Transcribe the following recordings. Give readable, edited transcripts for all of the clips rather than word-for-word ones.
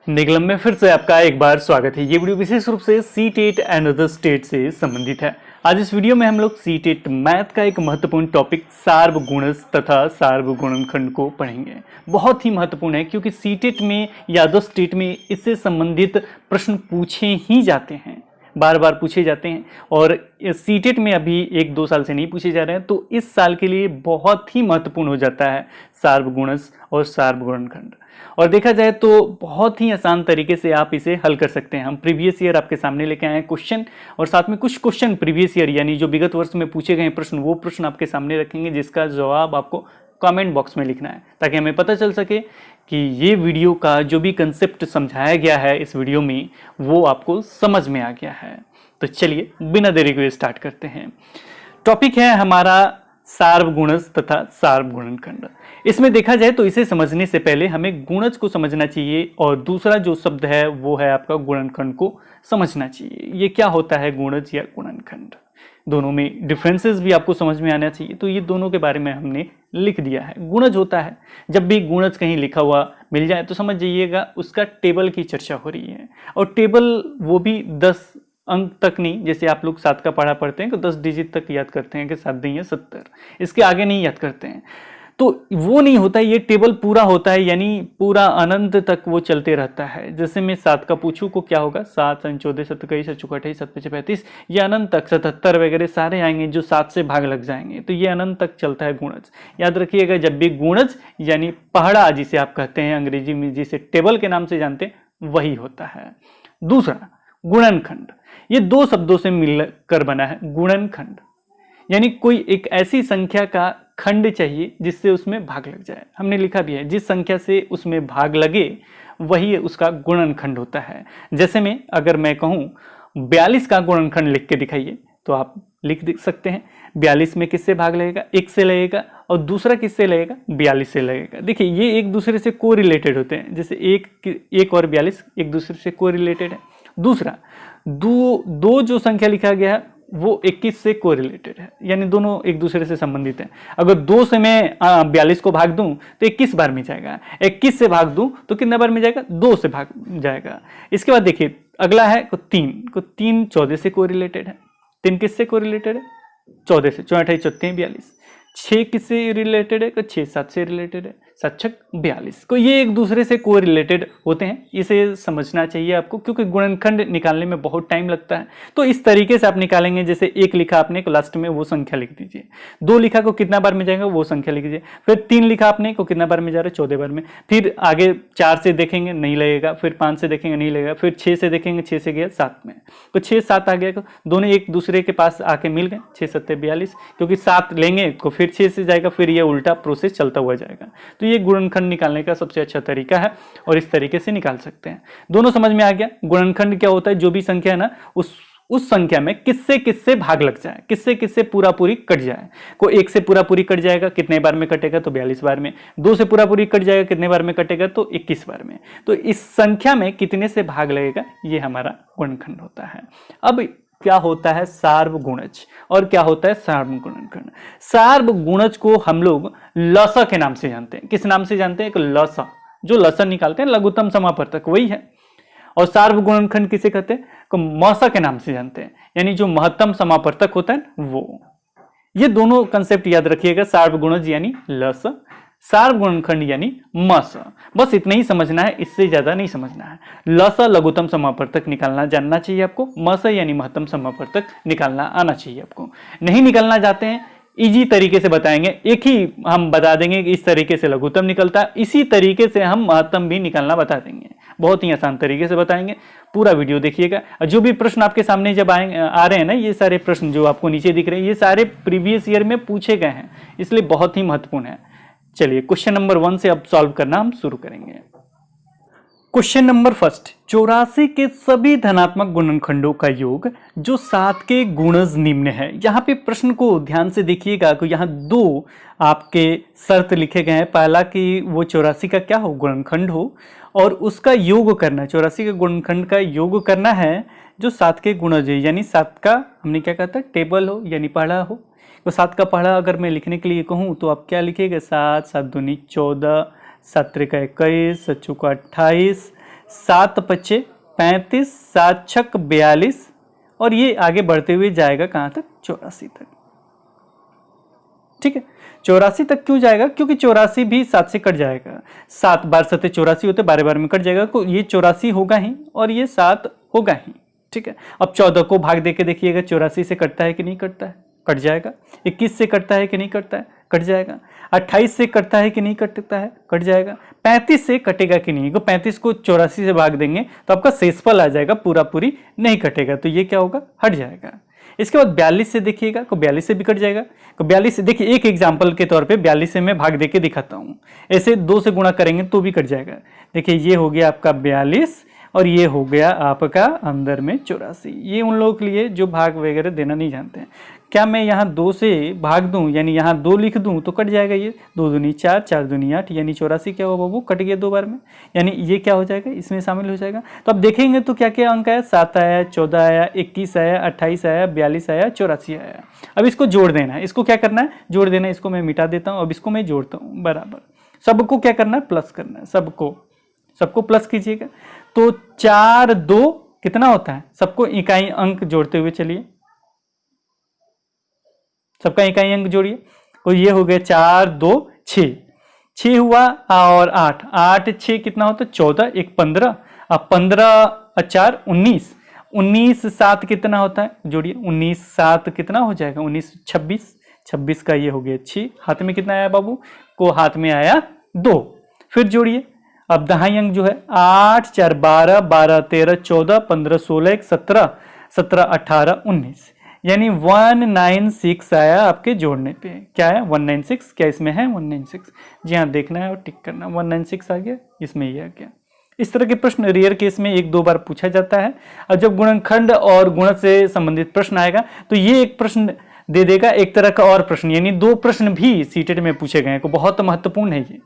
निगलम में फिर से आपका एक बार स्वागत है। ये वीडियो विशेष रूप से सीटेट एंड अदर स्टेट से संबंधित है। आज इस वीडियो में हम लोग सीटेट मैथ का एक महत्वपूर्ण टॉपिक सार्वगुणज तथा सार्वगुणनखंड को पढ़ेंगे। बहुत ही महत्वपूर्ण है क्योंकि सीटेट में या अदर स्टेट में इससे संबंधित प्रश्न पूछे ही जाते हैं, बार बार पूछे जाते हैं और सीटेट में अभी 1-2 साल से नहीं पूछे जा रहे हैं, तो इस साल के लिए बहुत ही महत्वपूर्ण हो जाता है सार्वगुणज और सार्वगुणनखंड। और देखा जाए तो बहुत ही आसान तरीके से आप इसे हल कर सकते हैं। हम प्रीवियस ईयर आपके सामने लेके आए हैं क्वेश्चन, और साथ में कुछ क्वेश्चन प्रीवियस ईयर यानी जो विगत वर्ष में पूछे गए प्रश्न, वो प्रश्न आपके सामने रखेंगे जिसका जवाब आपको कमेंट बॉक्स में लिखना है, ताकि हमें पता चल सके कि ये वीडियो का जो भी कंसेप्ट समझाया गया है इस वीडियो में वो आपको समझ में आ गया है। तो चलिए बिना देरी को स्टार्ट करते हैं। टॉपिक है हमारा सार्वगुणज तथा सार्वगुणनखंड। इसमें देखा जाए तो इसे समझने से पहले हमें गुणज को समझना चाहिए और दूसरा जो शब्द है वो है आपका गुणनखंड को समझना चाहिए। ये क्या होता है गुणज या गुणनखंड, दोनों में डिफरेंसेस भी आपको समझ में आना चाहिए। तो ये दोनों के बारे में हमने लिख दिया है। गुणज होता है, जब भी गुणज कहीं लिखा हुआ मिल जाए तो समझ जाइएगा उसका टेबल की चर्चा हो रही है, और टेबल वो भी 10 अंक तक नहीं। जैसे आप लोग 7 का पढ़ा पढ़ते हैं तो 10 डिजिट तक याद करते हैं कि 7 दूनी 70, इसके आगे नहीं याद करते हैं। तो वो नहीं होता है, ये टेबल पूरा होता है, यानी पूरा अनंत तक वो चलते रहता है। जैसे मैं 7 का पूछूं को क्या होगा, 7 × 14 7 × 7 × 28 7 × 35, ये अनंत तक 77 वगैरह सारे आएंगे जो 7 से भाग लग जाएंगे। तो ये अनंत तक चलता है गुणज। याद रखिएगा, जब भी गुणज यानी पहाड़ा जिसे आप कहते हैं अंग्रेजी में, जिसे टेबल के नाम से जानते हैं, वही होता है। दूसरा गुणनखंड, ये 2 शब्दों से मिलकर बना है गुणनखंड, यानी कोई एक ऐसी संख्या का खंड चाहिए जिससे उसमें भाग लग जाए। हमने लिखा भी है, जिस संख्या से उसमें भाग लगे वही उसका गुणनखंड होता है। जैसे में अगर मैं कहूँ 42 का गुणनखंड लिख के दिखाइए, तो आप लिख सकते हैं 42 में किससे भाग लगेगा, 1 से लगेगा, और दूसरा किससे लगेगा, 42 से लगेगा। देखिए ये एक दूसरे से को रिलेटेड होते हैं, जैसे 1 और 42 एक दूसरे से को रिलेटेड है। दूसरा दो जो संख्या लिखा गया है वो 21 से कोरिलेटेड है, यानी दोनों एक दूसरे से संबंधित हैं। अगर 2 से मैं 42 को भाग दूं तो 21 बार में जाएगा, 21 से भाग दूं तो कितना बार में जाएगा, 2 से भाग जाएगा। इसके बाद देखिए अगला है 3 14 से कोरिलेटेड है। 3 किससे कोरिलेटेड है, 14 से, 4 28 34 42। 6 किससे रिलेटेड है, 6 7 से रिलेटेड है, 7 6 42। को ये एक दूसरे से को रिलेटेड होते हैं, इसे समझना चाहिए आपको, क्योंकि गुणनखंड निकालने में बहुत टाइम लगता है। तो इस तरीके से आप निकालेंगे, जैसे 1 लिखा आपने को लास्ट में वो संख्या लिख दीजिए, 2 लिखा को कितना बार में जाएगा वो संख्या लिख दीजिए, फिर 3 लिखा आपने को कितना बार में जा रहा है, 14 बार में। फिर आगे 4 से देखेंगे नहीं लगेगा, फिर 5 से देखेंगे नहीं लगेगा, फिर 6 से देखेंगे, 6 से गया 7 में, तो 6 7 आ गया, दोनों एक दूसरे के पास आके मिल गए, 6 7 42, क्योंकि 7 लेंगे तो फिर 6 से जाएगा, फिर ये उल्टा प्रोसेस चलता हुआ जाएगा। तो ये गुणनखंड निकालने का सबसे अच्छा तरीका है और इस तरीके से निकाल सकते हैं। दोनों समझ में आ गया। गुणनखंड क्या होता है, जो भी संख्या है ना उस संख्या में किससे किससे भाग लग जाए, किससे किससे पूरा पूरी कट जाए। को 1 से पूरा पूरी कट जाएगा, कितने बार में कटेगा, तो 42 बार में। 2 से पूरा पूरी कट जाएगा, कितने बार में कटेगा, तो 21 बार में। तो इस संख्या में कितने से भाग लगेगा, ये हमारा गुणनखंड होता है। अब क्या होता है सार्वगुणज और क्या होता है सार्वगुणनखंड। सार्वगुणज को हम लोग लसा के नाम से जानते हैं। किस नाम से जानते हैं, लसा, जो लसन निकालते हैं लघुत्तम समापवर्तक वही है। और सार्वगुणनखंड किसे कहते हैं, मौसा के नाम से जानते हैं, यानी जो महत्तम समापवर्तक होता है वो। ये दोनों कंसेप्ट याद रखिएगा, सार्वगुणज यानी लस, सार्वगुणनखंड यानी मस। बस इतना ही समझना है, इससे ज्यादा नहीं समझना है। लस लघुत्तम समापवर्तक निकालना जानना चाहिए आपको, मस यानी महत्तम समापवर्तक निकालना आना चाहिए आपको। नहीं निकालना चाहते हैं, इजी तरीके से बताएंगे, एक ही हम बता देंगे कि इस तरीके से लघुत्तम निकलता है, इसी तरीके से हम महत्तम भी निकालना बता देंगे। बहुत ही आसान तरीके से बताएंगे, पूरा वीडियो देखिएगा। जो भी प्रश्न आपके सामने जब आ रहे हैं ना, ये सारे प्रश्न जो आपको नीचे दिख रहे हैं, ये सारे प्रीवियस ईयर में पूछे गए हैं, इसलिए बहुत ही महत्वपूर्ण है। चलिए क्वेश्चन नंबर 1 से अब सॉल्व करना हम शुरू करेंगे। क्वेश्चन नंबर 1, 84 के सभी धनात्मक गुणनखंडों का योग जो 7 के गुणज निम्न है। यहाँ पे प्रश्न को ध्यान से देखिएगा कि यहाँ 2 आपके शर्त लिखे गए हैं। पहला कि वो 84 का क्या हो, गुणनखंड हो, और उसका योग करना है, 84 के गुणनखंड का योग करना है जो 7 के गुणज है, यानी 7 का हमने क्या कहता है टेबल हो, यानी पढ़ा हो। तो 7 का पढ़ा अगर मैं लिखने के लिए कहूँ तो आप क्या लिखेगा, 7 7 दूनी 14, 7 3 21, 7 चौका 28, 7 पच्चे 35, 7 छक 42 और ये आगे बढ़ते हुए जाएगा कहाँ तक? 84 तक। ठीक है, 84 तक क्यों जाएगा? क्योंकि 84 भी 7 से कट जाएगा। 7 बार 7 84 होते, 12 बार में कट जाएगा, तो ये 84 होगा ही और ये 7 होगा ही। ठीक है, अब 14 को भाग देके देखिएगा 84 से कटता है कि नहीं कटता है? कट जाएगा। 21 से कटता है कि नहीं कटता है? कट जाएगा। 28 से कटता है कि नहीं कटता है? कट जाएगा। 35 से कटेगा कि नहीं? 35 को 84 से भाग देंगे तो आपका शेषफल आ जाएगा, पूरा पूरी नहीं कटेगा, तो ये क्या होगा? हट जाएगा। इसके बाद 42 से देखिएगा, को 42 से भी कट जाएगा। तो 42 से देखिए, एक एग्जाम्पल के तौर पे 42 से मैं भाग देके दिखाता हूँ। ऐसे 2 से गुणा करेंगे तो भी कट जाएगा। देखिए ये हो गया आपका 42 और ये हो गया आपका अंदर में 84। ये उन लोगों के लिए जो भाग वगैरह देना नहीं जानते हैं। क्या मैं यहाँ 2 से भाग दूं, यानी यहाँ 2 लिख दूं तो कट जाएगा ये। 2 दूनी 4, 4 दूनी 8, यानी 84 क्या होगा? वो कट गया 2 बार में, यानी ये क्या हो जाएगा? इसमें शामिल हो जाएगा। तो अब देखेंगे तो क्या क्या अंक आया? 7 आया, 14 आया, 21 आया, 28 आया, 42 आया, 84 आया। अब इसको जोड़ देना है। इसको क्या करना है? जोड़ देना है। इसको मैं मिटा देता हूँ, अब इसको मैं जोड़ता हूँ बराबर। सबको क्या करना है? प्लस करना है। सबको प्लस कीजिएगा। तो 4 2 कितना होता है? सबको इकाई अंक जोड़ते हुए चलिए, सबका इकाई अंक जोड़िए। तो ये हो गया 4 2 6, 6 हुआ और 8, 8 6 कितना होता है? 14, 1 15, अब 15 4 19, 19 7 कितना होता है? जोड़िए। 19 7 कितना हो जाएगा? 19 26, 26 का ये हो गया 6। हाथ में कितना आया बाबू? को हाथ में आया 2। फिर जोड़िए। अब दहाई अंक जो है 8 4 12, 12 13 14, 15 16, 1 17, 17 18 19, यानी 196 आया आपके जोड़ने पे। क्या है? 196। क्या इसमें है 196? जी हाँ, देखना है और टिक करना। 196 आ गया, इसमें ये आ गया। इस तरह के प्रश्न रेयर केस में 1-2 बार पूछा जाता है। और जब गुणनखंड और गुणज से संबंधित प्रश्न आएगा तो ये एक प्रश्न दे देगा, एक तरह का और प्रश्न, यानी 2 प्रश्न भी सीटेट में पूछे गए हैं। बहुत महत्वपूर्ण है ये।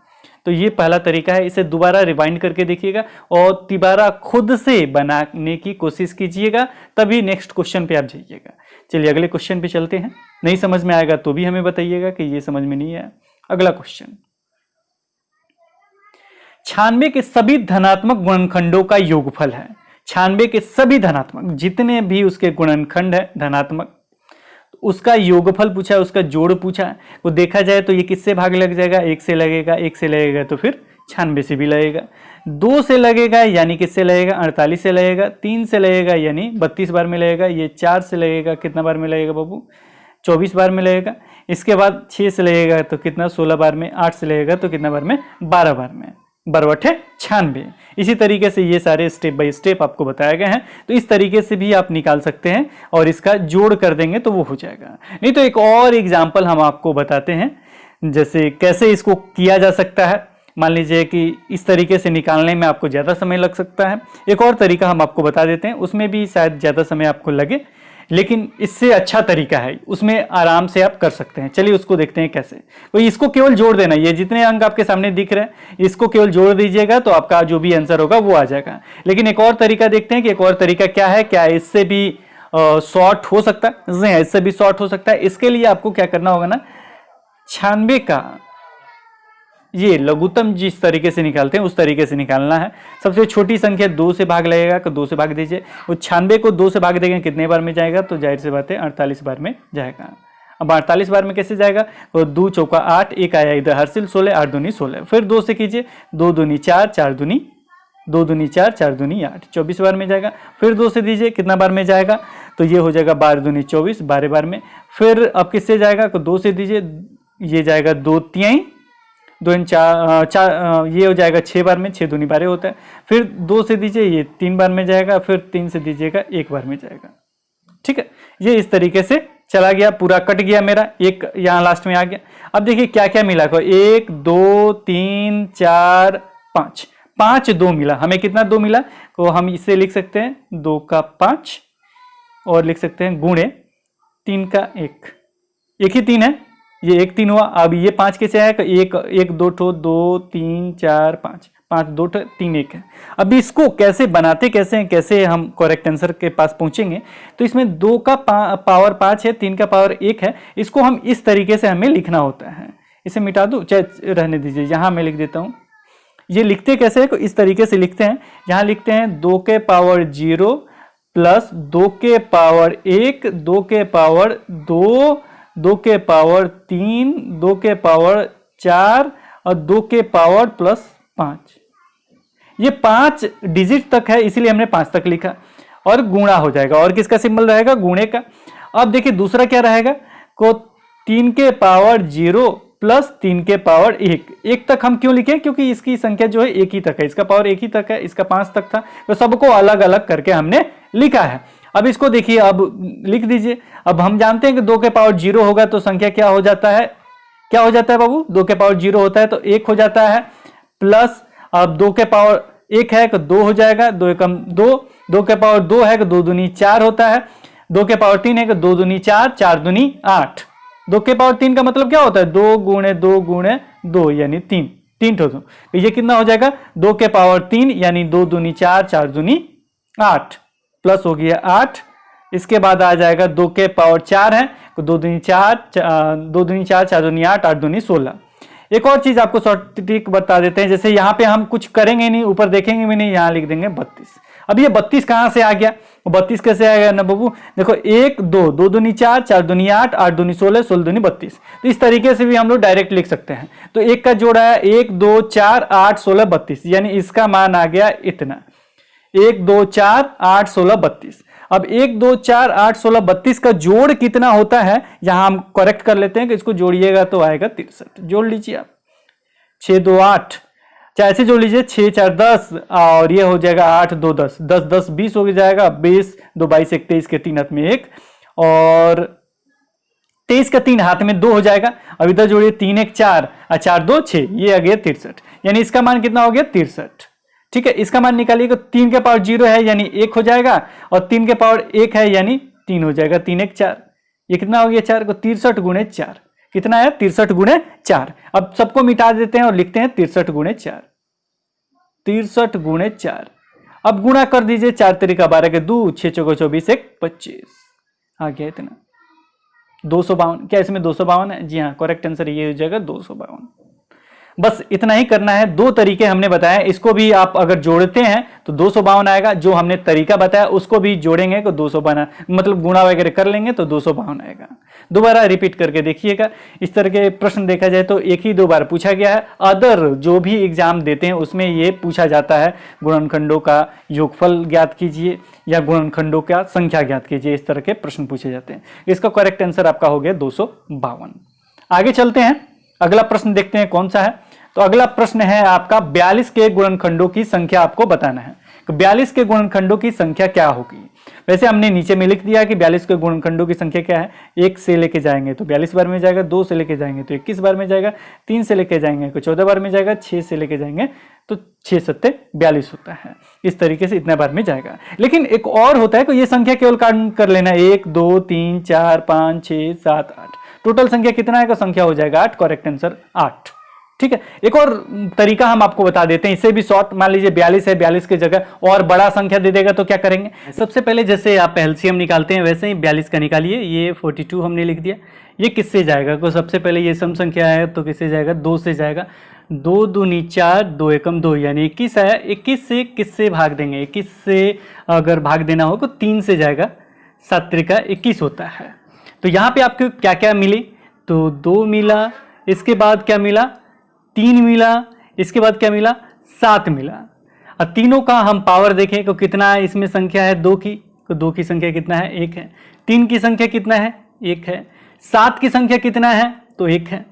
तो ये पहला तरीका है। इसे दोबारा रिवाइंड करके देखिएगा और तिबारा खुद से बनाने की कोशिश कीजिएगा, तभी नेक्स्ट क्वेश्चन पे आप जाइएगा। चलिए अगले क्वेश्चन पे चलते हैं। नहीं समझ में आएगा तो भी हमें बताइएगा कि ये समझ में नहीं आया। अगला क्वेश्चन, 96 के सभी धनात्मक गुणनखंडों का योगफल है। 96 के सभी धनात्मक, जितने भी उसके गुणनखंड है धनात्मक, उसका योगफल पूछा है, उसका जोड़ पूछा है। तो देखा जाए तो ये किससे भाग लग जाएगा? 1 से लगेगा, 1 से लगेगा तो फिर 96 से भी लगेगा। 2 से लगेगा यानी किससे लगेगा? 48 से लगेगा। 3 से लगेगा यानी 32 बार में लगेगा। ये 4 से लगेगा, कितना बार में लगेगा बाबू? 24 बार में लगेगा। इसके बाद 6 से लगेगा तो कितना? 16 बार में। 8 से लगेगा तो कितना बार में? 12 बार में। 12 96। इसी तरीके से ये सारे स्टेप बाय स्टेप आपको बताया गए हैं। तो इस तरीके से भी आप निकाल सकते हैं और इसका जोड़ कर देंगे तो वो हो जाएगा। नहीं तो एक और एग्जाम्पल हम आपको बताते हैं, जैसे कैसे इसको किया जा सकता है। मान लीजिए कि इस तरीके से निकालने में आपको ज़्यादा समय लग सकता है। एक और तरीका हम आपको बता देते हैं, उसमें भी शायद ज़्यादा समय आपको लगे, लेकिन इससे अच्छा तरीका है, उसमें आराम से आप कर सकते हैं। चलिए उसको देखते हैं कैसे। तो इसको केवल जोड़ देना, ये जितने अंक आपके सामने दिख रहे हैं इसको केवल जोड़ दीजिएगा तो आपका जो भी आंसर होगा वो आ जाएगा। लेकिन एक और तरीका देखते हैं कि एक और तरीका क्या है, क्या इससे भी शॉर्ट हो सकता है? इससे भी शॉर्ट हो सकता है। इसके लिए आपको क्या करना होगा ना, 96 का ये लघुत्तम जिस तरीके से निकालते हैं उस तरीके से निकालना है। सबसे छोटी संख्या 2 से भाग लगेगा तो 2 से भाग दीजिए। वो 96 को 2 से भाग देंगे कितने बार में जाएगा? तो जाहिर सी बात है 48 बार में जाएगा। अब 48 बार में कैसे जाएगा? तो 2 चौका 8, 1 आया इधर हर्षिल 16, 8 दूनी 16, फिर 2 से कीजिए, 2 दूनी 4, 4 दूनी 2 दूनी 4, 4 दूनी 8, 24 बार में जाएगा। फिर 2 से दीजिए, कितना बार में जाएगा? तो ये हो जाएगा 12 दूनी 24, 12 बार में। फिर अब किससे जाएगा? तो 2 से दीजिए, ये जाएगा 2 तिहाई, 2 4, ये हो जाएगा 6 बार में, 6 दूनी 12 होता है। फिर 2 से दीजिए, ये 3 बार में जाएगा। फिर 3 से दीजिएगा, 1 बार में जाएगा। ठीक है, ये इस तरीके से चला गया, पूरा कट गया मेरा, एक यहाँ लास्ट में आ गया। अब देखिए क्या क्या मिला, 1 2 3 4 5, 5 2 मिला हमें। कितना 2 मिला? तो हम इसे लिख सकते हैं 2 का 5 और लिख सकते हैं गुणे 3 का 1, एक ही 3 है, ये 1 3 हुआ। अब ये 5 कैसे आया? 1 1 2 2 3 4 5, 5 2 3 1 है। अब इसको कैसे बनाते कैसे हैं, कैसे हम करेक्ट आंसर के पास पहुंचेंगे? तो इसमें 2 का पावर 5 है, 3 का पावर 1 है। इसको हम इस तरीके से हमें लिखना होता है। इसे मिटा दूं, चाहे रहने दीजिए, यहाँ मैं लिख देता हूँ ये लिखते कैसे हैं? इस तरीके से लिखते हैं, यहाँ लिखते हैं 2 के पावर 0 प्लस 2 के पावर 1, 2 के पावर 2, 2 के पावर 3, 2 के पावर 4 और 2 के पावर प्लस 5। ये 5 डिजिट तक है, इसीलिए हमने 5 तक लिखा। और गुणा हो जाएगा, और किसका सिंबल रहेगा? गुणे का। अब देखिए दूसरा क्या रहेगा, को 3 के पावर 0 प्लस 3 के पावर 1। 1 तक हम क्यों लिखे? क्योंकि इसकी संख्या जो है 1 ही तक है, इसका पावर 1 ही तक है, इसका 5 तक था, तो सबको अलग अलग करके हमने लिखा है। अब इसको देखिए, अब लिख दीजिए। अब हम जानते हैं कि 2 के पावर 0 होगा तो संख्या क्या हो जाता है? क्या हो जाता है बाबू? 2 के पावर 0 होता है तो 1 हो जाता है, प्लस अब 2 के पावर 1 है तो 2 हो जाएगा, 2 एकम 2, 2 के पावर 2 है तो 2 दूनी 4 होता है, 2 के पावर 3 है तो 2 दूनी 4, 4 दूनी 8। 2 के पावर 3 का मतलब क्या होता है? 2 गुणे 2 गुणे 2 यानी 3, 3 तो ये कितना हो जाएगा? 2 के पावर 3 यानी 2 दूनी 4, 4 दूनी 8, प्लस हो गया 8। इसके बाद आ जाएगा 2 के पावर 4 है तो 2 दूनी 4, 2 दूनी 4, 4 दूनी 8, 8 दूनी 16। एक और चीज आपको शॉर्ट ट्रिक बता देते हैं, जैसे यहाँ पे हम कुछ करेंगे नहीं, ऊपर देखेंगे भी नहीं, यहाँ लिख देंगे 32। अब ये 32 कहाँ से आ गया? 32 कैसे आएगा ना बाबू? देखो 1 2, 2 दूनी 4, 4 दूनी 8, 8 दूनी 16, 16 दूनी 32। तो इस तरीके से भी हम लोग डायरेक्ट लिख सकते हैं। तो एक का जोड़ा है 1 2 4 8 16 32, यानी इसका मान आ गया इतना, 1 2 4 8 16 32। अब 1 2 4 8 16 32 का जोड़ कितना होता है, यहां हम करेक्ट कर लेते हैं कि इसको जोड़िएगा तो आएगा 63। जोड़ लीजिए आप, 6 2 8, चाहे ऐसे जोड़ लीजिए, 6 4 10 और ये हो जाएगा 8 2 10, 10 10 20 हो जाएगा, 20 2 22 23 के 3 हाथ में 1 और 23 का 3 हाथ में 2 हो जाएगा। अब इधर जोड़िए 3 1 4 और 4 2 6, ये आ गया 63, यानी इसका मान कितना हो गया? 63। ठीक है, इसका मान निकालिए, 3 के पावर 0 है यानी 1 हो जाएगा, और 3 के पावर 1 है यानी 3 हो जाएगा, 3 1 4, ये कितना हो गया? 4 को 63 गुणे 4, कितना है? 63 गुणे 4। अब सबको मिटा देते हैं और लिखते हैं 63 गुणे 4, 63 गुणे 4। अब गुणा कर दीजिए, 4 तरीका 12 के 2, 6 चौको 24 1 25, आ गया इतना 252। क्या इसमें 252 है? जी हाँ, करेक्ट आंसर ये हो जाएगा 252। बस इतना ही करना है। 2 तरीके हमने बताया, इसको भी आप अगर जोड़ते हैं तो 252 आएगा, जो हमने तरीका बताया उसको भी जोड़ेंगे तो 252, मतलब गुणा वगैरह कर लेंगे तो 252 आएगा। दोबारा रिपीट करके देखिएगा। इस तरह के प्रश्न देखा जाए तो एक ही 2 बार पूछा गया है, अदर जो भी एग्जाम देते हैं उसमें ये पूछा जाता है, गुणनखंडों का योगफल ज्ञात कीजिए या गुणनखंडों का संख्या ज्ञात कीजिए, इस तरह के प्रश्न पूछे जाते हैं। इसका करेक्ट आंसर आपका हो गया 252। आगे चलते हैं, अगला प्रश्न देखते हैं कौन सा है। तो अगला प्रश्न है आपका 42 के गुणनखंडों की संख्या आपको बताना है। तो 42 के गुणनखंडों की संख्या क्या होगी? वैसे हमने नीचे में लिख दिया कि 42 के गुणनखंडों की संख्या क्या है। 1 से लेके जाएंगे तो 42 बार में जाएगा, 2 से लेके जाएंगे तो 21 बार में जाएगा, 3 से लेके जाएंगे तो 14 बार में जाएगा, 6 से लेके जाएंगे तो 6 7 42 होता है। इस तरीके से इतना बार में जाएगा। लेकिन एक और होता है कि ये संख्या केवल काउंट कर लेना, 1 2 3 4 5 6 7 8, टोटल संख्या कितना है? संख्या हो जाएगा 8, करेक्ट आंसर 8। ठीक है, एक और तरीका हम आपको बता देते हैं, इससे भी शॉर्ट। मान लीजिए 42 है, 42 की जगह और बड़ा संख्या दे देगा तो क्या करेंगे? सबसे पहले जैसे आप एलसीएम निकालते हैं वैसे ही 42 का निकालिए। ये 42 हमने लिख दिया, ये किससे जाएगा? तो सबसे पहले ये सम संख्या है तो किससे जाएगा? 2 से जाएगा। 2 दूनी 4, 2 एकम 2 यानी 21 है। 21 से किससे भाग देंगे? 21 से अगर भाग देना हो तो 3 से जाएगा, 7 त्रिका 21 होता है। तो यहाँ पे आपको क्या क्या मिली? तो 2 मिला, इसके बाद क्या मिला? 3 मिला, इसके बाद क्या मिला? 7 मिला। और तीनों का हम पावर देखें तो कितना है? इसमें संख्या है 2 की, तो 2 की संख्या कितना है? 1 है। 3 की संख्या कितना है? 1 है। 7 की संख्या कितना है? तो 1 है।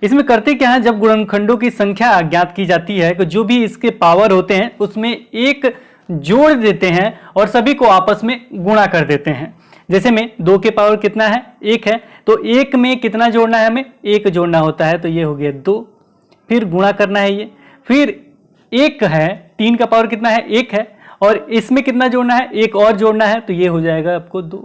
इसमें करते क्या है, जब गुणनखंडों की संख्या ज्ञात की जाती है तो जो भी इसके पावर होते हैं उसमें एक जोड़ देते हैं और सभी को आपस में गुणा कर देते हैं। जैसे में 2 के पावर कितना है? 1 है, तो 1 में कितना जोड़ना है? हमें 1 जोड़ना होता है, तो ये हो गया 2, फिर गुणा करना है ये, फिर 1 है, 3 का पावर कितना है? 1 है, और इसमें कितना जोड़ना है? 1 और जोड़ना है, तो ये हो जाएगा आपको 2,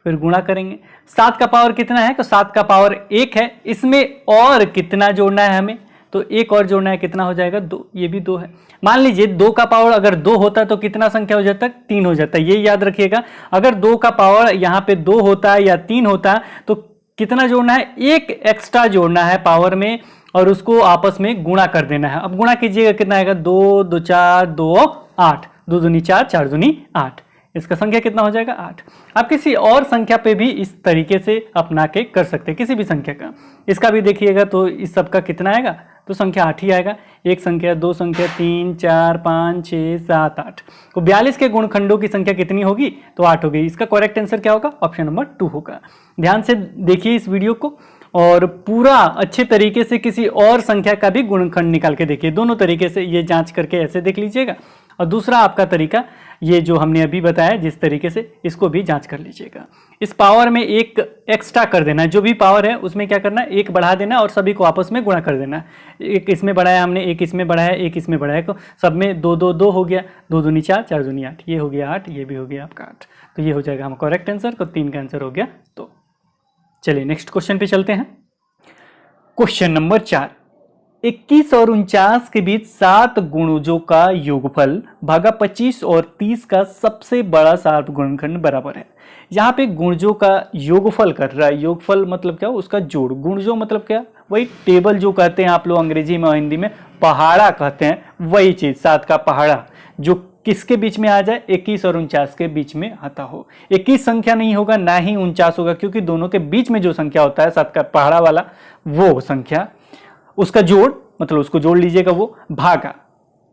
फिर गुणा करेंगे। 7 का पावर कितना है? तो 7 का पावर 1 है, इसमें और कितना जोड़ना है हमें? तो 1 और जोड़ना है, कितना हो जाएगा? 2, ये भी 2 है। मान लीजिए 2 का पावर अगर 2 होता तो कितना संख्या हो जाता? 3 हो जाता है। ये याद रखिएगा, अगर 2 का पावर यहाँ पे 2 होता है या 3 होता तो कितना जोड़ना है? 1 एक्स्ट्रा जोड़ना है पावर में, और उसको आपस में गुणा कर देना है। अब गुणा कीजिएगा, कितना आएगा, 2 2 4 2 8, 2 दूनी 4, 4 दूनी 8। इसका संख्या कितना हो जाएगा, 8। आप किसी और संख्या पे भी इस तरीके से अपना के कर सकते हैं, किसी भी संख्या का। इसका भी देखिएगा तो इस सब का कितना आएगा, तो संख्या 8 ही आएगा। एक संख्या, दो संख्या, 3 4 5 6 7 8। तो 42 के गुणखंडों की संख्या कितनी होगी, तो 8 हो गई। इसका करेक्ट आंसर क्या होगा, ऑप्शन नंबर 2 होगा। ध्यान से देखिए इस वीडियो को और पूरा अच्छे तरीके से किसी और संख्या का भी गुणनखंड निकाल के देखिए। दोनों तरीके से ये जांच करके ऐसे देख लीजिएगा, और दूसरा आपका तरीका ये जो हमने अभी बताया जिस तरीके से, इसको भी जांच कर लीजिएगा। इस पावर में एक एक्स्ट्रा कर देना है, जो भी पावर है उसमें क्या करना है, एक बढ़ा देना और सभी को आपस में गुणा कर देना है। एक इसमें बढ़ाया हमने, एक इसमें बढ़ाया, एक इसमें बढ़ाया, तो सब में 2 2 2 हो गया, 2 दूनी 4, 4 दूनी 8, ये हो गया 8, ये भी हो गया आपका 8। तो ये हो जाएगा हमारा करेक्ट आंसर, तो 3 का आंसर हो गया। तो चलिए नेक्स्ट क्वेश्चन पे चलते हैं। क्वेश्चन नंबर 4, 21 और 49 के बीच 7 गुणजों का योगफल भागा 25 और 30 का सबसे बड़ा सार्व गुणनखंड बराबर है। यहाँ पे गुणजों का योगफल कर रहा है। योगफल मतलब क्या, उसका जोड़। गुणजों मतलब क्या, वही टेबल जो कहते हैं आप लोग अंग्रेजी में और हिंदी में पहाड़ा कहते हैं, वही चीज 7 का पहाड़ा, जो किसके बीच में आ जाए, 21 और 49 के बीच में आता हो। 21 संख्या नहीं होगा, ना ही 49 होगा, क्योंकि दोनों के बीच में जो संख्या होता है 7 का पहाड़ा वाला, वो संख्या, उसका जोड़, मतलब उसको जोड़ लीजिएगा, वो भागा,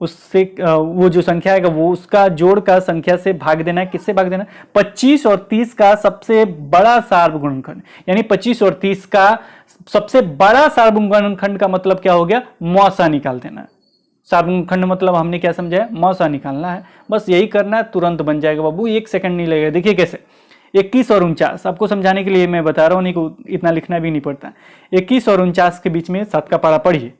उससे वो जो संख्या आएगा वो उसका जोड़ का संख्या से भाग देना है। किससे भाग देना है, 25 और 30 का सबसे बड़ा सार्वगुणनखंड, यानी 25 और 30 का सबसे बड़ा सार्वगुणनखंड का मतलब क्या हो गया, मौसा निकाल देना है। सार्वगुणनखंड मतलब हमने क्या समझा है, मौसा निकालना है। बस यही करना है, तुरंत बन जाएगा बाबू, 1 सेकंड नहीं लगेगा। देखिए कैसे, 21 और 49 आपको समझाने के लिए मैं बता रहा हूँ, नहीं को इतना लिखना भी नहीं पड़ता। 21 और 49 के बीच में 7 का पहाड़ा पढ़िए,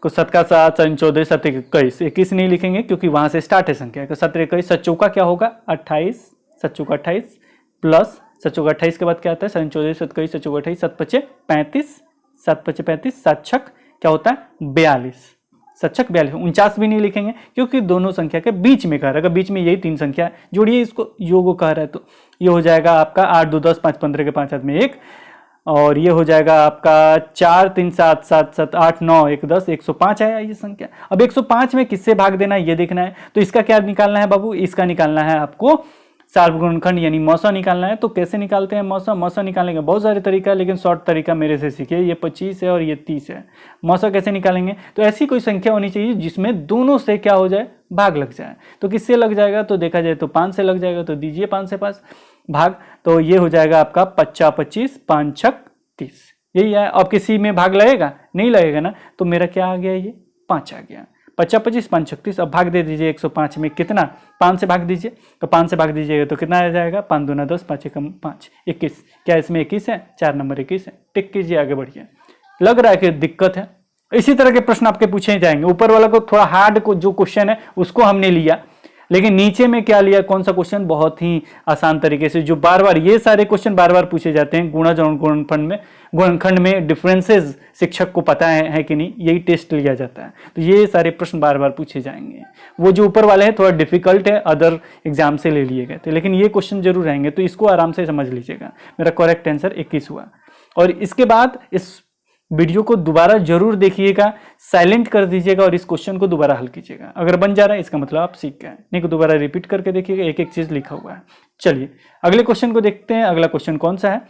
को 7 का 7, 7 14, 7 21, 21 नहीं लिखेंगे क्योंकि वहां से स्टार्ट है संख्या। 7 21, 7 चौका क्या होगा, 28, 7 चौका 28 प्लस 7 चौका 28 के बाद क्या आता है, 7 14, 7 21, 7 चौका 28, 7 पचे 35, 7 पचे 35, 7 छक क्या होता है 42, 7 छक 42। 49 भी नहीं लिखेंगे क्योंकि दोनों संख्या के बीच में कह रहा है, अगर बीच में यही 3 संख्या है, जोड़िए इसको, योग कह रहा है, तो ये हो जाएगा आपका 8 2 10, 5 15 के 5 हाथ में 1, और ये हो जाएगा आपका 4 3 7 7 7 8 9 1 10, 105 आया ये संख्या। अब 105 में किससे भाग देना है ये देखना है, तो इसका क्या निकालना है बाबू, इसका निकालना है आपको सार्वगुणनखंड यानी मौसा निकालना है। तो कैसे निकालते हैं मौसा, मौसा निकालने का बहुत सारे तरीका है, लेकिन शॉर्ट तरीका मेरे से सीखिए। ये 25 है और ये 30 है, मौसा कैसे निकालेंगे, तो ऐसी कोई संख्या होनी चाहिए जिसमें दोनों से क्या हो जाए, भाग लग जाए। तो किससे लग जाएगा, तो देखा जाए तो 5 से लग जाएगा, तो दीजिए 5 से 5 भाग, तो ये हो जाएगा आपका 50 25, 5 छक 30, यही है। अब किसी में भाग लगेगा, नहीं लगेगा ना, तो मेरा क्या आ गया, ये 5 आ गया। 50 25, 5 36, अब भाग दे दीजिए 105 में, कितना, 5 से भाग दीजिए, तो 5 से भाग दीजिएगा तो कितना आ जाएगा, 5 दूना 10, 5 एकम 5, 21। क्या इसमें 21 है, 4 नंबर 21 है, टिक कीजिए, आगे बढ़िए। लग रहा है कि दिक्कत है, इसी तरह के प्रश्न आपके पूछे जाएंगे। ऊपर वाला को थोड़ा हार्ड को जो क्वेश्चन है उसको हमने लिया, लेकिन नीचे में क्या लिया, कौन सा क्वेश्चन, बहुत ही आसान तरीके से, जो बार बार ये सारे क्वेश्चन बार बार पूछे जाते हैं। गुणज और गुणनखंड में डिफरेंसेस शिक्षक को पता है कि नहीं, यही टेस्ट लिया जाता है, तो ये सारे प्रश्न बार बार पूछे जाएंगे। वो जो ऊपर वाले हैं थोड़ा डिफिकल्ट है, अदर एग्जाम से ले लिए गए थे, लेकिन ये क्वेश्चन जरूर रहेंगे, तो इसको आराम से समझ लीजिएगा। मेरा करेक्ट आंसर 21 हुआ। और इसके बाद इस वीडियो को दोबारा जरूर देखिएगा, साइलेंट कर दीजिएगा और इस क्वेश्चन को दोबारा हल कीजिएगा। अगर बन जा रहा है इसका मतलब आप सीख गए, नहीं को दोबारा रिपीट करके देखिएगा, एक एक चीज लिखा हुआ है। चलिए अगले क्वेश्चन को देखते हैं। अगला क्वेश्चन कौन सा है,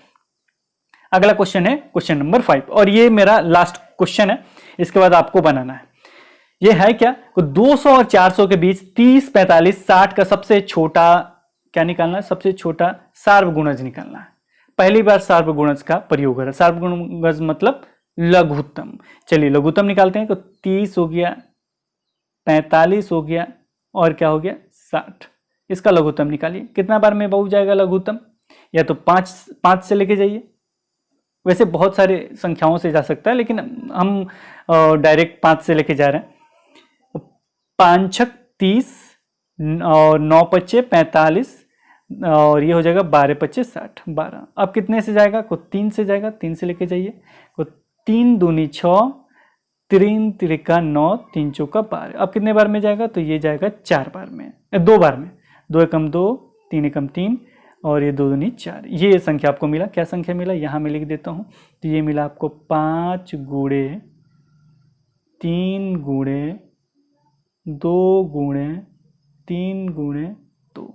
अगला क्वेश्चन है क्वेश्चन नंबर 5, और ये मेरा लास्ट क्वेश्चन है, इसके बाद आपको बनाना है। ये है क्या, 200 और 400 के बीच 30 45 60 का सबसे छोटा क्या निकालना है, सबसे छोटा सार्वगुणज निकालना है। पहली बार सार्वगुणज का प्रयोग हो रहा है। सार्वगुणज मतलब लघुत्तम। चलिए लघुत्तम निकालते हैं, तो 30 हो गया, 45 हो गया, और क्या हो गया 60। इसका लघुत्तम निकालिए, कितना बार में बहु जाएगा लघुत्तम, या तो 5 से लेके जाइए, वैसे बहुत सारे संख्याओं से जा सकता है, लेकिन हम डायरेक्ट 5 से लेके जा रहे हैं। 5 छक 30 और 9 पच्चे 45, और ये हो जाएगा 12 पच्चे 60, 12। अब कितने से जाएगा, को 3 से जाएगा, 3 से लेके जाइए, को 3 दूनी 6, 3 त्रिका 9, 3 चौका 12। अब कितने बार में जाएगा, तो ये जाएगा 4 बार में, 2 बार में, 2 एकम 2, 3 एकम 3, और ये 2 दूनी 4। ये संख्या आपको मिला, क्या संख्या मिला, यहाँ मैं लिख देता हूँ, तो ये मिला आपको 5 गुणे 3 गुणे 2 गुणे 3 गुणे 2।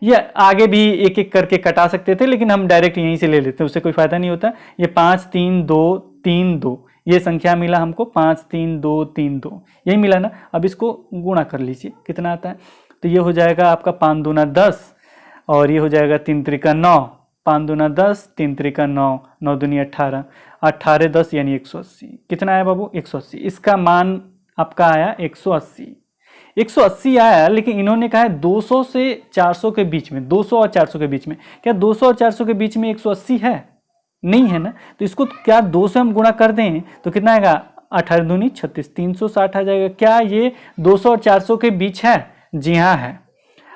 ये आगे भी एक एक करके कटा सकते थे, लेकिन हम डायरेक्ट यहीं से ले लेते हैं, उससे कोई फायदा नहीं होता। ये 5 3 2 3 2 ये संख्या मिला हमको, 5 3 2 3 2 यही मिला ना। अब इसको गुणा कर लीजिए, कितना आता है, तो ये हो जाएगा आपका 5 दूना 10 और ये हो जाएगा 3 त्रिका 9, 5 दूना 10 3 त्रिका 9, 9 दूनी 18, 18 10 यानी 180। कितना आया बाबू, 180। इसका मान आपका आया 180। 180 आया, लेकिन इन्होंने कहा है 200 से 400 के बीच में, 200 और 400 के बीच में। क्या 200 और 400 के बीच में 180 है? नहीं है ना। तो इसको क्या 2 से हम गुणा कर दें तो कितना आएगा, 18 दूनी 36, 360 आ जाएगा। क्या ये 200 और 400 के बीच है? जी हाँ है।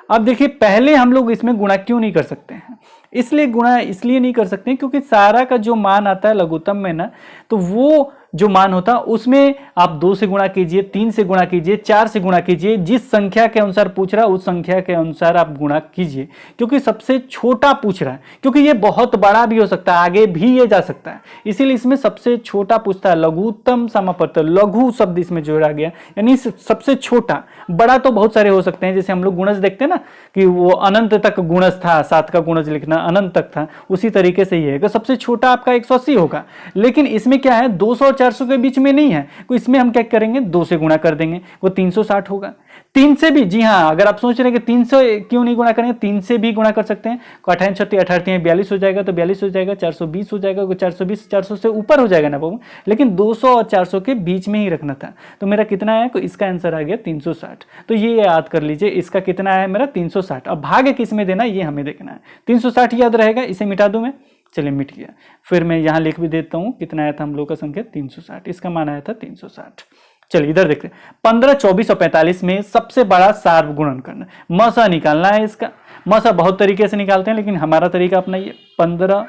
अब देखिए, पहले हम लोग इसमें गुणा क्यों नहीं कर सकते हैं? इसलिए गुणा इसलिए नहीं कर सकते क्योंकि सारा का जो मान आता है लघुत्तम में ना, तो वो जो मान होता है उसमें आप 2 से गुणा कीजिए, 3 से गुणा कीजिए, 4 से गुणा कीजिए, जिस संख्या के अनुसार पूछ रहा है उस संख्या के अनुसार आप गुणा कीजिए, क्योंकि सबसे छोटा पूछ रहा है। क्योंकि ये बहुत बड़ा भी हो सकता है, आगे भी ये जा सकता है, इसीलिए इसमें सबसे छोटा पूछता है। लघुत्तम समापत्तर, लघु शब्द इसमें जोड़ा गया, यानी सबसे छोटा। बड़ा तो बहुत सारे हो सकते हैं, जैसे हम लोग गुणज देखते हैं ना कि वो अनंत तक गुणज था, 7 का गुणज लिखना अनंत तक था, उसी तरीके से ये है कि सबसे छोटा आपका 180 होगा। लेकिन इसमें क्या है, 200 और 400 के बीच में नहीं है, तो इसमें हम क्या करेंगे, 2 से गुणा कर देंगे, वो 360 होगा। 3 से भी, जी हाँ, अगर आप सोच रहे हैं कि 3 से क्यों नहीं गुणा करेंगे, 3 से भी गुणा कर सकते हैं। 18 36 18 42 हो जाएगा, तो 42 हो जाएगा, 420 हो जाएगा, 420 400 से ऊपर हो जाएगा ना बाबू, लेकिन 200 और 400 के बीच में ही रखना था। तो मेरा कितना आया, तो इसका आंसर आ गया 360। तो ये याद कर लीजिए, इसका कितना आया मेरा 360। अब भाग किस में देना ये हमें देखना है। 360 याद रहेगा, इसे मिटा दूं मैं, चलिए मिट गया। फिर मैं यहां लिख भी देता हूं, कितना आया था हम लोग का संख्या 360, इसका मान आया था 360। चलिए इधर देखते हैं, 15 24 और 45 में सबसे बड़ा सार्वगुणन करना, मसा निकालना है। इसका मसा बहुत तरीके से निकालते हैं, लेकिन हमारा तरीका अपनाइए। 15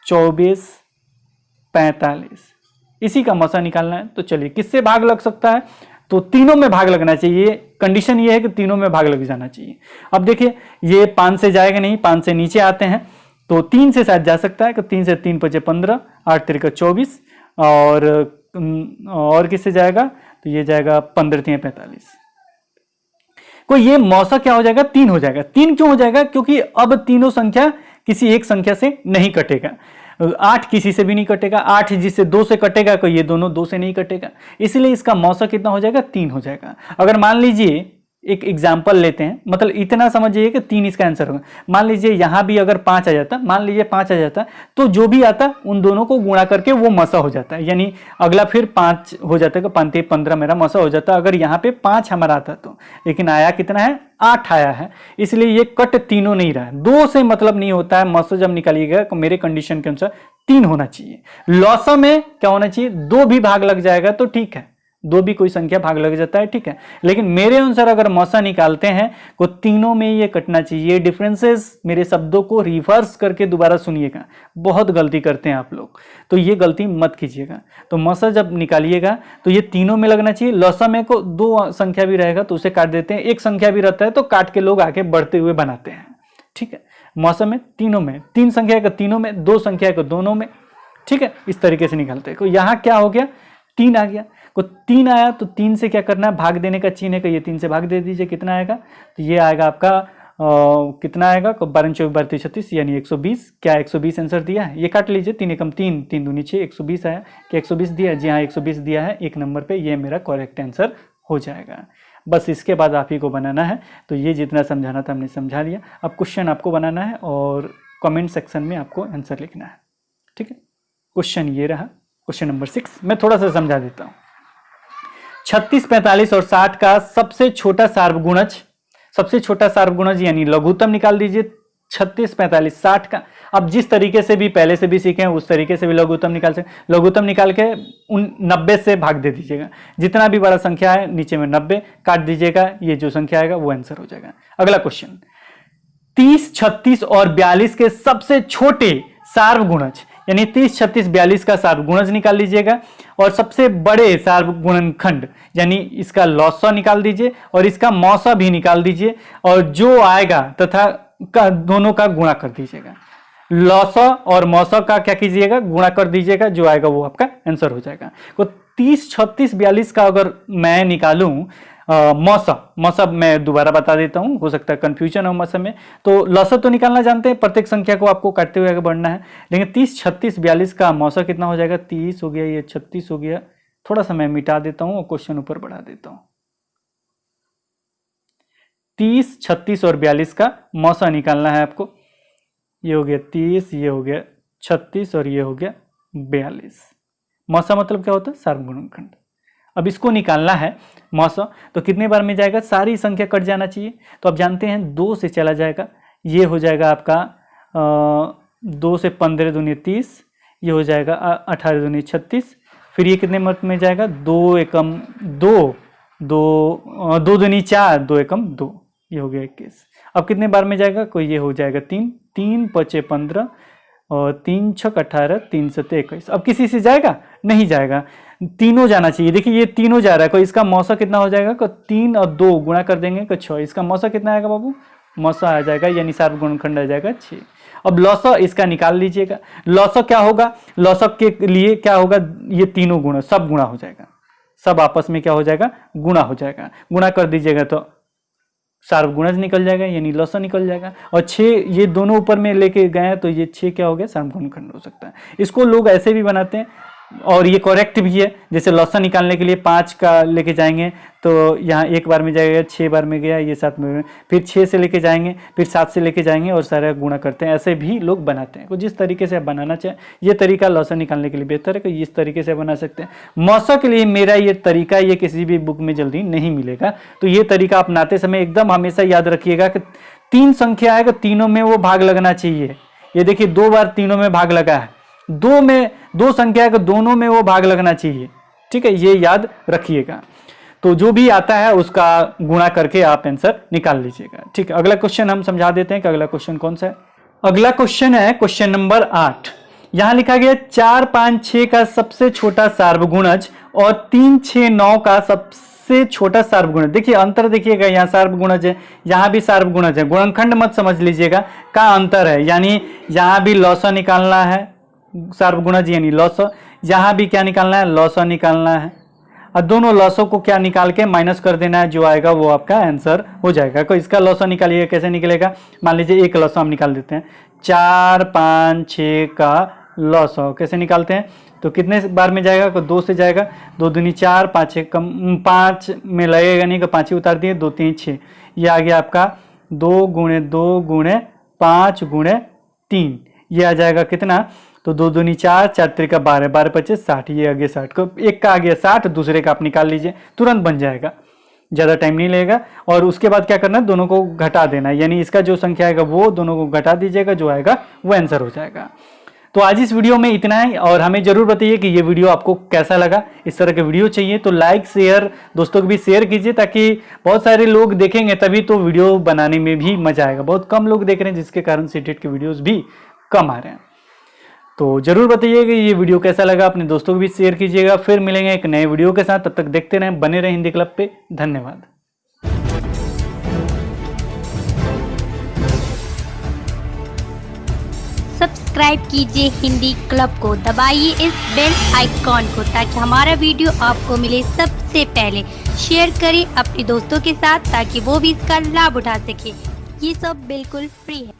24 45 इसी का मसा निकालना है। तो चलिए, किससे भाग लग सकता है, तो तीनों में भाग लगना चाहिए। कंडीशन ये है कि तीनों में भाग लग जाना चाहिए। अब देखिए, ये 5 से जाएगा नहीं, 5 से नीचे आते हैं, तो 3 से शायद जा सकता है कि 3 से 3 5 15, 8 3 24, और किससे जाएगा, तो ये जाएगा 15 3 45। कोई ये मौसा क्या हो जाएगा, 3 हो जाएगा। 3 क्यों हो जाएगा, क्योंकि अब तीनों संख्या किसी एक संख्या से नहीं कटेगा। 8 किसी से भी नहीं कटेगा, 8 जिससे 2 से कटेगा, तो ये दोनों 2 से नहीं कटेगा, इसलिए इसका मौसा कितना हो जाएगा, 3 हो जाएगा। अगर मान लीजिए एक एग्जाम्पल लेते हैं, मतलब इतना समझिए कि 3 इसका आंसर होगा। मान लीजिए यहां भी अगर 5 आ जाता, मान लीजिए 5 आ जाता, तो जो भी आता उन दोनों को गुणा करके वो मसा हो जाता है, यानी अगला फिर 5 हो जाता है, 5 15 मेरा मसा हो जाता अगर यहाँ पे 5 हमारा आता तो। लेकिन आया कितना है, 8 आया है, इसलिए ये कट तीनों नहीं रहा है। 2 से मतलब नहीं होता है, मसा जब निकालिएगा तो मेरे कंडीशन के अनुसार 3 होना चाहिए। लॉसा में क्या होना चाहिए, 2 भी भाग लग जाएगा तो ठीक है, 2 भी कोई संख्या भाग लग जाता है, ठीक है। लेकिन मेरे अनुसार अगर मौसा निकालते हैं तो तीनों में ये कटना चाहिए। डिफरेंसेस, मेरे शब्दों को रिवर्स करके दोबारा सुनिएगा, बहुत गलती करते हैं आप लोग, तो ये गलती मत कीजिएगा। तो मौसा जब निकालिएगा तो ये तीनों में लगना चाहिए। लौसा में को 2 संख्या भी रहेगा तो उसे काट देते हैं, 1 संख्या भी रहता है तो काट के लोग आगे बढ़ते हुए बनाते हैं, ठीक है। मौसा में तीनों में, 3 संख्या का तीनों में, 2 संख्या का दोनों में, ठीक है, इस तरीके से निकालते हैं। तो यहाँ क्या हो गया, 3 आ गया, को 3 आया तो 3 से क्या करना है, भाग देने का चिन्ह है, कि ये 3 से भाग दे दीजिए, कितना आएगा, तो ये आएगा आपका कितना आएगा, 12 24 32 36 यानी 120। क्या 120 आंसर दिया है, ये काट लीजिए, 3 एकम 3 3 दूनी 6, 120 आया। क्या 120 दिया है, जी हाँ 120 दिया है, 1 नंबर पे ये मेरा करेक्ट आंसर हो जाएगा। बस इसके बाद आप ही को बनाना है। तो ये जितना समझाना था हमने समझा लिया। अब क्वेश्चन आपको बनाना है और कमेंट सेक्शन में आपको आंसर लिखना है, ठीक है। क्वेश्चन ये रहा, क्वेश्चन नंबर 6। मैं थोड़ा सा समझा देता हूँ। 36 45 और 60 का सबसे छोटा सार्वगुणज, सबसे छोटा सार्वगुणज यानी लघुत्तम निकाल दीजिए 36 45 60 का। अब जिस तरीके से भी पहले से भी सीखे हैं उस तरीके से भी लघुत्तम निकाल सकते। लघुत्तम निकाल के 90 से भाग दे दीजिएगा, जितना भी बड़ा संख्या है नीचे में 90 काट दीजिएगा, ये जो संख्या आएगा वो आंसर हो जाएगा। अगला क्वेश्चन, 30 36 और 42 के सबसे छोटे सार्वगुणज यानी 30 36 42 का सार्वगुणज निकाल लीजिएगा, और सबसे बड़े सार्वगुणनखंड यानी इसका लौसा निकाल दीजिए और इसका मौसा भी निकाल दीजिए, और जो आएगा तथा का दोनों का गुणा कर दीजिएगा। लौसा और मौसा का क्या कीजिएगा, गुणा कर दीजिएगा, जो आएगा वो आपका आंसर हो जाएगा। तो 30, 36, 42 का अगर मैं निकालूं मौसा मैं दोबारा बता देता हूं, हो सकता है कंफ्यूजन हो मौसम में। तो लौसा तो निकालना जानते हैं, प्रत्येक संख्या को आपको काटते हुए आगे बढ़ना है। लेकिन 30, 36, 42 का मौसा कितना हो जाएगा? 30 हो गया, ये 36 हो गया। थोड़ा सा मैं मिटा देता हूं और क्वेश्चन ऊपर बढ़ा देता हूं। 30, 36 और 42 का मौसा निकालना है आपको। ये हो गया 30, ये हो गया 36 और ये हो गया 42। मौसा मतलब क्या होता है? सार्वगुणनखंड। अब इसको निकालना है मौसा, तो कितने बार में जाएगा? सारी संख्या कट जाना चाहिए। तो आप जानते हैं 2 से चला जाएगा, ये हो जाएगा आपका 2 से 15 दूनी 30, ये हो जाएगा 18 दूनी 36। फिर ये कितने मत में जाएगा? 2 एकम 2, 2 दूनी 4, 2 एकम 2, ये हो गया 21। अब कितने बार में जाएगा? कोई ये हो जाएगा 3, 3 पचे 15 और 3 छक 18, 3 सते 21। अब किसी से जाएगा? नहीं जाएगा, तीनों जाना चाहिए। देखिए ये तीनों जा रहा है, कोई इसका मौसा कितना हो जाएगा? को 3 और 2 गुणा कर देंगे को 6। इसका मौसा कितना आएगा बाबू? मौसा आ जाएगा यानी सार्वगुणनखंड आ जाएगा 6। अब लौसा इसका निकाल लीजिएगा। लौसा क्या होगा? लौसा के लिए क्या होगा? ये तीनों गुणा सब गुणा हो जाएगा, सब आपस में क्या हो जाएगा? गुणा हो जाएगा। गुणा कर दीजिएगा तो सार्वगुणज निकल जाएगा यानी लौसा निकल जाएगा। और 6 ये दोनों ऊपर में लेके गए तो ये 6 क्या हो गया? सार्वगुणनखंड हो सकता है। इसको लोग ऐसे भी बनाते हैं और ये करेक्ट भी है। जैसे लौसा निकालने के लिए 5 का लेके जाएंगे तो यहाँ 1 बार में जाएगा, 6 बार में गया, ये 7 में, फिर 6 से लेके जाएंगे, फिर 7 से लेके जाएंगे और सारा गुणा करते हैं। ऐसे भी लोग बनाते हैं। तो जिस तरीके से आप बनाना चाहें, ये तरीका लौसा निकालने के लिए बेहतर है कि इस तरीके से बना सकते हैं। मौसा के लिए मेरा ये तरीका ये किसी भी बुक में जल्दी नहीं मिलेगा। तो ये तरीका अपनाते समय एकदम हमेशा याद रखिएगा कि 3 संख्या आएगा, तीनों में वो भाग लगना चाहिए। ये देखिए 2 बार तीनों में भाग लगा है, 2 संख्या के दोनों में वो भाग लगना चाहिए। ठीक है, ये याद रखिएगा। तो जो भी आता है उसका गुणा करके आप आंसर निकाल लीजिएगा। ठीक है, अगला क्वेश्चन हम समझा देते हैं कि अगला क्वेश्चन कौन सा है। अगला क्वेश्चन है क्वेश्चन नंबर 8। यहां लिखा गया 4, 5, 6 का सबसे छोटा सार्वगुणज और 3, 6, 9 का सबसे छोटा सार्वगुणज। देखिए अंतर देखिएगा, यहाँ सार्वगुणज है, यहाँ भी सार्वगुणज है। गुणनखंड मत समझ लीजिएगा, का अंतर है। यानी यहाँ भी लौसा निकालना है, सार्वगुणज यानी लौसा, यहाँ भी क्या निकालना है? लौसा निकालना है। और दोनों लौसों को क्या निकाल के माइनस कर देना है, जो आएगा वो आपका आंसर हो जाएगा। तो इसका लौसा निकालिएगा, कैसे निकलेगा? मान लीजिए एक लौसा हम निकाल देते हैं, 4, 5, 6 का लौसा कैसे निकालते हैं? तो कितने बार में जाएगा? तो 2 से जाएगा, 2 दूनी 4, 5 एक कम 5 में लगेगा नहीं, 5 ही उतार दिए, 2 3 6, ये आ गया आपका 2 गुणे 2 गुणे 5 गुणे 3, ये आ जाएगा कितना? तो 2 दूनी 4, 4 त्रिका 12, 12 25 60, ये आ गया 60। को एक का आ गया 60, दूसरे का आप निकाल लीजिए, तुरंत बन जाएगा, ज़्यादा टाइम नहीं लगेगा। और उसके बाद क्या करना है? दोनों को घटा देना है, यानी इसका जो संख्या आएगा वो दोनों को घटा दीजिएगा, जो आएगा वो आंसर हो जाएगा। तो आज इस वीडियो में इतना है और हमें जरूर बताइए कि ये वीडियो आपको कैसा लगा। इस तरह के वीडियो चाहिए तो लाइक शेयर दोस्तों को भी शेयर कीजिए, ताकि बहुत सारे लोग देखेंगे तभी तो वीडियो बनाने में भी मजा आएगा। बहुत कम लोग देख रहे हैं जिसके कारण सीटेट के वीडियोस भी कम आ रहे हैं। तो जरूर बताइए कि ये वीडियो कैसा लगा, अपने दोस्तों को भी शेयर कीजिएगा। फिर मिलेंगे एक नए वीडियो के साथ, तब तक देखते रहें, बने रहें हिंदी क्लब पे। धन्यवाद। सब्सक्राइब कीजिए हिंदी क्लब को, दबाइए इस बेल आइकॉन को ताकि हमारा वीडियो आपको मिले सबसे पहले। शेयर करें अपने दोस्तों के साथ ताकि वो भी इसका लाभ उठा सके। ये सब बिल्कुल फ्री है।